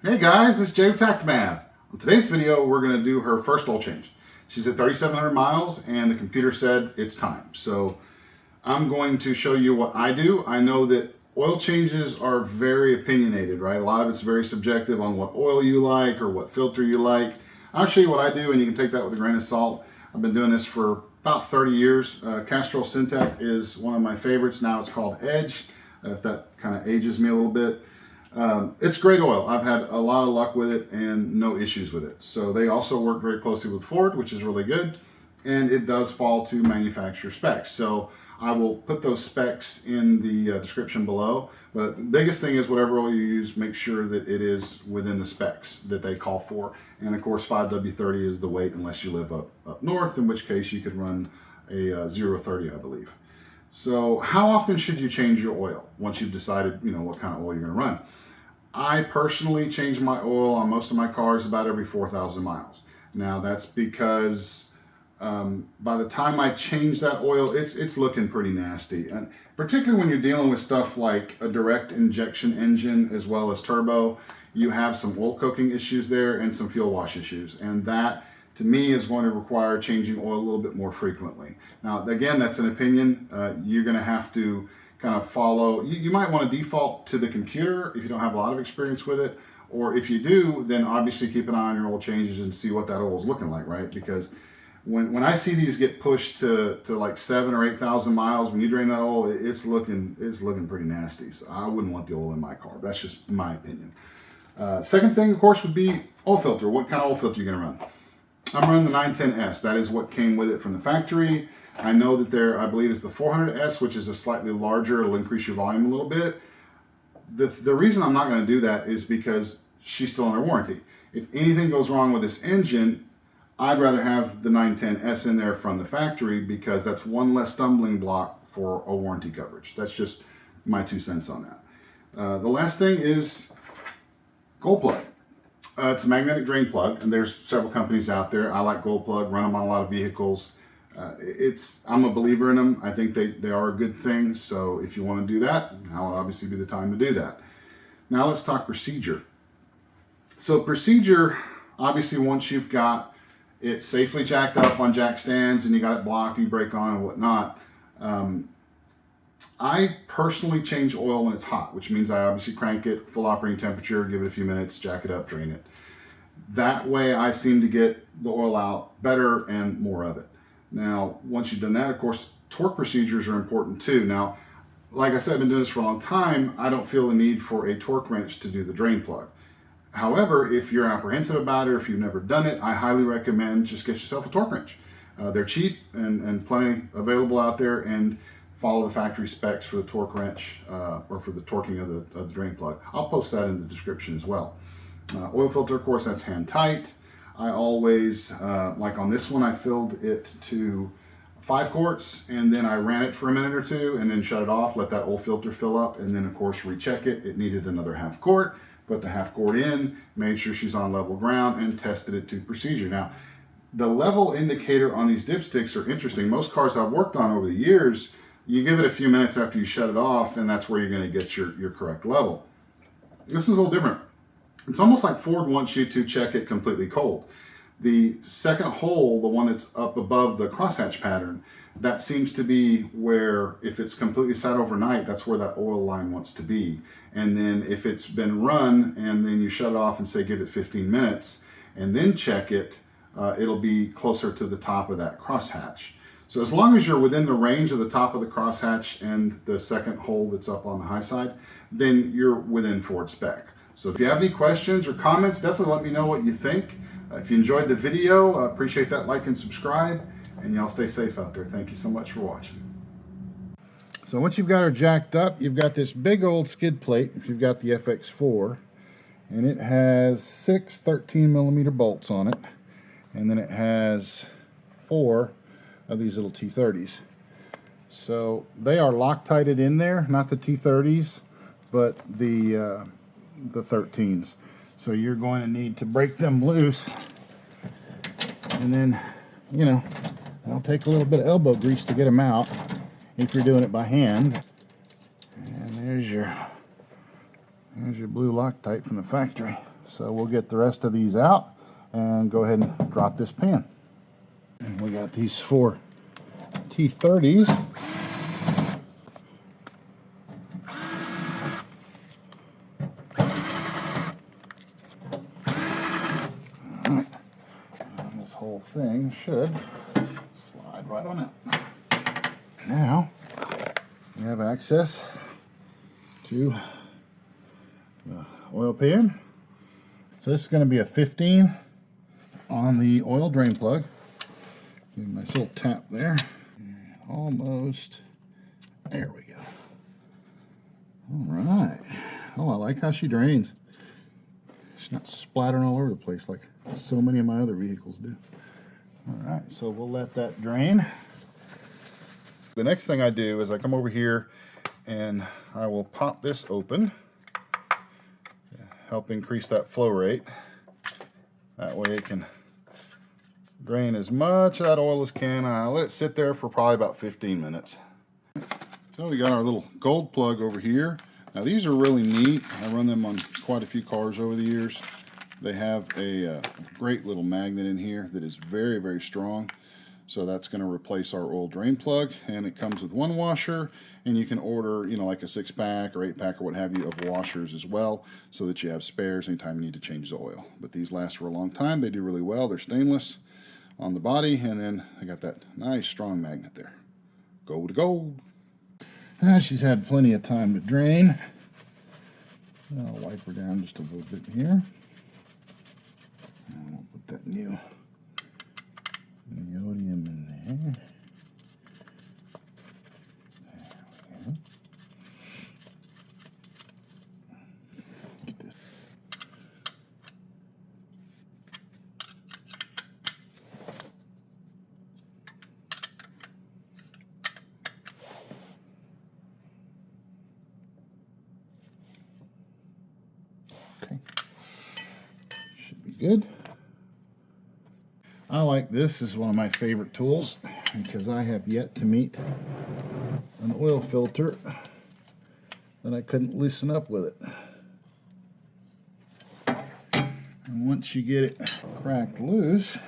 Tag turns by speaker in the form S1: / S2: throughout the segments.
S1: Hey guys, it's Jay with TactiMav. On today's video, we're going to do her first oil change. She's at 3,700 miles and the computer said it's time. So I'm going to show you what I do. I know that oil changes are very opinionated, right? A lot of it's very subjective on what oil you like or what filter you like. I'll show you what I do and you can take that with a grain of salt. I've been doing this for about 30 years. Castrol is one of my favorites. Now it's called Edge, if that kind of ages me a little bit. It's great oil. I've had a lot of luck with it and no issues with it. So they also work very closely with Ford, which is really good. And it does fall to manufacturer specs. So I will put those specs in the description below. But the biggest thing is whatever oil you use, make sure that it is within the specs that they call for. And of course 5W30 is the weight unless you live up north, in which case you could run a 030, I believe. So how often should you change your oil once you've decided, what kind of oil you're going to run? I personally change my oil on most of my cars about every 4,000 miles. Now that's because by the time I change that oil, it's looking pretty nasty. And particularly when you're dealing with stuff like a direct injection engine as well as turbo, you have some oil cooking issues there and some fuel wash issues. And that, to me, is going to require changing oil a little bit more frequently. Now, again, that's an opinion. You're going to have to kind of follow. You might want to default to the computer if you don't have a lot of experience with it. Or if you do, then obviously keep an eye on your oil changes and see what that oil is looking like, right? Because when I see these get pushed to like 7,000 or 8,000 miles, when you drain that oil, it's looking pretty nasty. So I wouldn't want the oil in my car. That's just my opinion. Second thing, of course, would be oil filter. What kind of oil filter are you going to run? I'm running the 910S. That is what came with it from the factory. I know that I believe it's the 400S, which is a slightly larger. It'll increase your volume a little bit. The reason I'm not going to do that is because she's still under warranty. If anything goes wrong with this engine, I'd rather have the 910S in there from the factory because that's one less stumbling block for a warranty coverage. That's just my 2 cents on that. The last thing is Gold Plug. It's a magnetic drain plug, and there's several companies out there. I like Gold Plug, run them on a lot of vehicles. I'm a believer in them. I think they are a good thing. So if you want to do that, now would obviously be the time to do that. Now let's talk procedure. So procedure, obviously once you've got it safely jacked up on jack stands and you got it blocked, you brake on and whatnot. I personally change oil when it's hot, which means I obviously crank it full operating temperature, give it a few minutes, jack it up, drain it. That way I seem to get the oil out better and more of it. Now, once you've done that, of course, torque procedures are important too. Now, like I said, I've been doing this for a long time. I don't feel the need for a torque wrench to do the drain plug. However, if you're apprehensive about it or if you've never done it, I highly recommend just get yourself a torque wrench. They're cheap and plenty available out there, and follow the factory specs for the torque wrench or for the torquing of the drain plug. I'll post that in the description as well. Oil filter, of course, that's hand tight. I always, like on this one, I filled it to 5 quarts and then I ran it for a minute or two and then shut it off, let that oil filter fill up, and then of course recheck it. It needed another half quart, put the half quart in, made sure she's on level ground, and tested it to procedure. Now, the level indicator on these dipsticks are interesting. Most cars I've worked on over the years, you give it a few minutes after you shut it off, and that's where you're going to get your correct level. This is a little different. It's almost like Ford wants you to check it completely cold. The second hole, the one that's up above the crosshatch pattern, that seems to be where, if it's completely sat overnight, that's where that oil line wants to be. And then if it's been run and then you shut it off and say give it 15 minutes and then check it, it'll be closer to the top of that crosshatch. So as long as you're within the range of the top of the crosshatch and the second hole that's up on the high side, then you're within Ford spec. So if you have any questions or comments, definitely let me know what you think. If you enjoyed the video, I appreciate that like and subscribe, and y'all stay safe out there. Thank you so much for watching. So once you've got her jacked up, you've got this big old skid plate, if you've got the FX4, and it has 6 13mm bolts on it, and then it has 4 of these little T30s. So they are Loctited in there, not the T30s, but the 13s. So you're going to need to break them loose, and then, it'll take a little bit of elbow grease to get them out if you're doing it by hand. And there's your blue Loctite from the factory. So we'll get the rest of these out and go ahead and drop this pan. And we got these 4 T30s. Alright. This whole thing should slide right on out. Now we have access to the oil pan. So this is going to be a 15 on the oil drain plug. Give a nice little tap there. Almost. There we go. All right. Oh, I like how she drains. She's not splattering all over the place like so many of my other vehicles do. All right, so we'll let that drain. The next thing I do is I come over here and I will pop this open. Help increase that flow rate. That way it can drain as much of that oil as can. I'll let it sit there for probably about 15 minutes. So we got our little gold plug over here. Now these are really neat. I run them on quite a few cars over the years. They have a great little magnet in here that is very, very strong. So that's going to replace our oil drain plug, and it comes with 1 washer, and you can order, you know, like a 6-pack or 8-pack or what have you of washers as well, so that you have spares anytime you need to change the oil. But these last for a long time. They do really well. They're stainless on the body, and then I got that nice strong magnet there. Gold to gold. She's had plenty of time to drain. I'll wipe her down just a little bit here. And we'll put that new neodymium in there. There we go. Get this. Okay. Should be good. I like this. This is one of my favorite tools because I have yet to meet an oil filter that I couldn't loosen up with it. And once you get it cracked loose,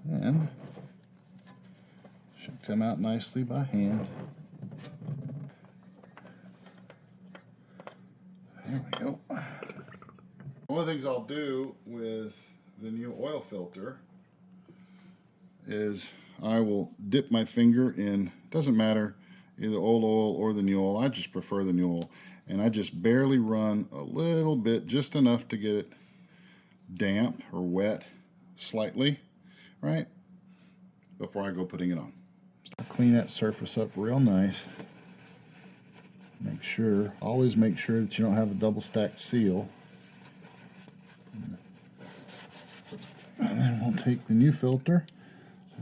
S1: then it should come out nicely by hand. There we go. One of the things I'll do with the new oil filter is I will dip my finger in, doesn't matter, either old oil or the new oil. I just prefer the new oil. And I just barely run a little bit, just enough to get it damp or wet slightly, right? Before I go putting it on. Clean that surface up real nice. Make sure, always make sure that you don't have a double stacked seal. And then we'll take the new filter.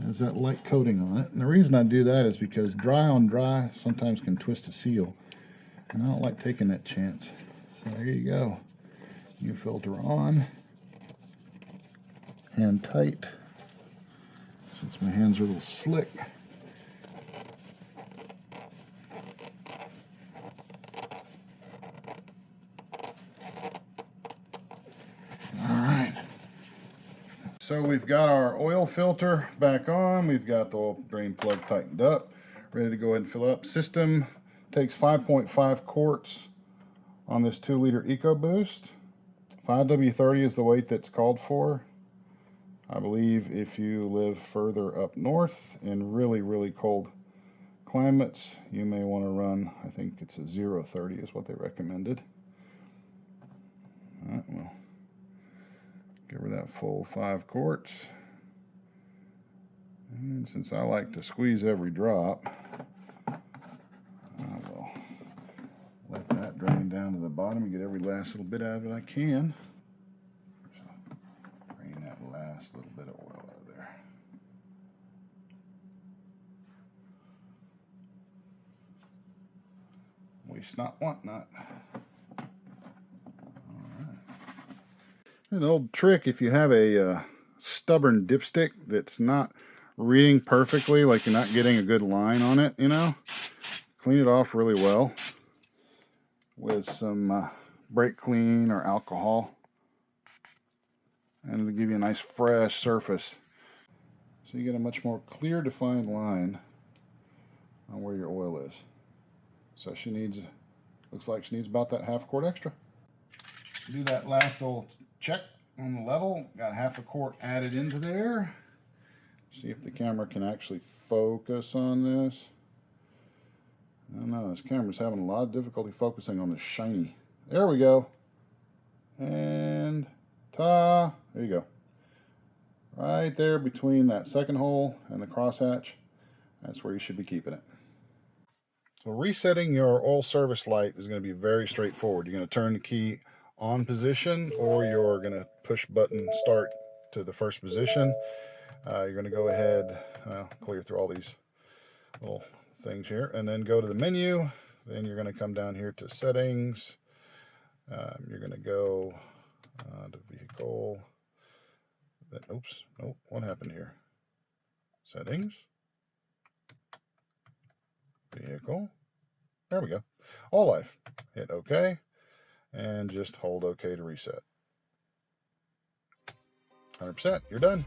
S1: It has that light coating on it. And the reason I do that is because dry on dry sometimes can twist a seal. And I don't like taking that chance. So there you go. New filter on. Hand tight. Since my hands are a little slick. So we've got our oil filter back on. We've got the oil drain plug tightened up, ready to go ahead and fill up. System takes 5.5 quarts on this 2-liter Ecoboost. 5W30 is the weight that's called for. I believe if you live further up north in really, really cold climates, you may want to run, I think it's a 0.30 is what they recommended. All right, well. Give her that full 5 quarts. And since I like to squeeze every drop, I will let that drain down to the bottom and get every last little bit out of it I can. So drain that last little bit of oil out of there. Waste not, want not. An old trick, if you have a stubborn dipstick that's not reading perfectly, like you're not getting a good line on it, you know, clean it off really well with some brake clean or alcohol. and it'll give you a nice fresh surface. So you get a much more clear defined line on where your oil is. So she needs, looks like she needs about that half quart extra. Do that last little check on the level. Got half a quart added into there. See if the camera can actually focus on this. I don't know, this camera's having a lot of difficulty focusing on the shiny. There we go. And ta-da, there you go. Right there between that second hole and the crosshatch, that's where you should be keeping it. So resetting your oil service light is going to be very straightforward. You're going to turn the key on position, or you're going to push button start to the first position. You're going to go ahead, clear through all these little things here, and then go to the menu. Then you're going to come down here to settings. You're going to go to vehicle. Then, oops, nope, what happened here? Settings, vehicle. There we go. All life. Hit OK, and just hold OK to reset. 100%. You're done.